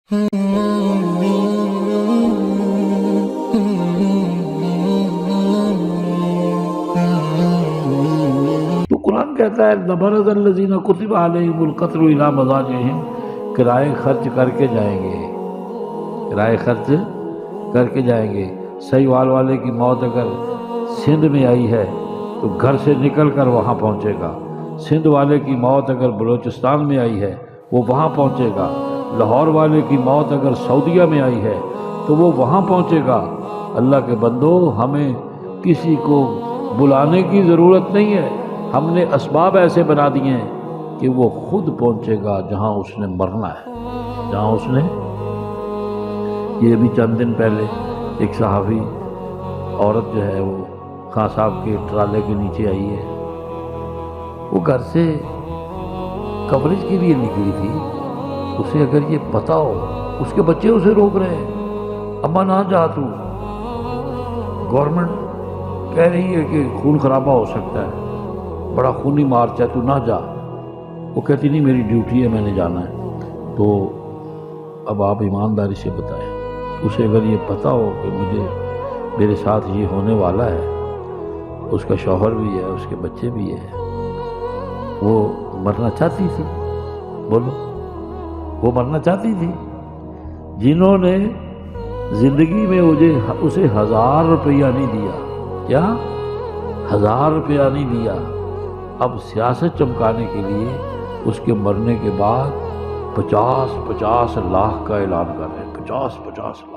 تو قرآن کہتا ہے لَبَرَزَ الَّذِينَ كُتِبَ عَلَيْهِمُ الْقَتْلُ إِلَىٰ مَضَاجِعِهِمْ، کرائے خرچ کر کے جائیں گے، کرائے خرچ کر کے جائیں گے۔ سہیوال والے کی موت اگر سندھ میں آئی ہے تو گھر سے نکل کر وہاں پہنچے گا، سندھ والے کی موت اگر بلوچستان میں آئی ہے وہ وہاں پہنچے گا، لاہور والے کی موت اگر سعودیہ میں آئی ہے تو وہ وہاں پہنچے گا۔ اللہ کے بندو، ہمیں کسی کو بلانے کی ضرورت نہیں ہے، ہم نے اسباب ایسے بنا دیے ہیں کہ وہ خود پہنچے گا جہاں اس نے مرنا ہے، جہاں اس نے۔ یہ بھی چند دن پہلے ایک صحافی عورت جو ہے وہ خان صاحب کے ٹرالے کے نیچے آئی ہے، وہ گھر سے کوریج کے لیے نکلی تھی، اسے اگر یہ پتا ہو، اس کے بچے اسے روک رہے ہیں، اماں نہ جا تو، گورنمنٹ کہہ رہی ہے کہ خون خرابہ ہو سکتا ہے، بڑا خونی مارچ ہے، تو نہ جا۔ وہ کہتی نہیں میری ڈیوٹی ہے، میں نے جانا ہے۔ تو اب آپ ایمانداری سے بتائیں، اسے اگر یہ پتا ہو کہ مجھے میرے ساتھ یہ ہونے والا ہے، اس کا شوہر بھی ہے، اس کے بچے بھی ہیں، وہ مرنا چاہتی تھی؟ بولو، وہ مرنا چاہتی تھی؟ جنہوں نے زندگی میں اسے 1000 روپیہ نہیں دیا، کیا 1000 روپیہ نہیں دیا، اب سیاست چمکانے کے لیے اس کے مرنے کے بعد 50 لاکھ کا اعلان کر رہے ہیں، 50 لاکھ۔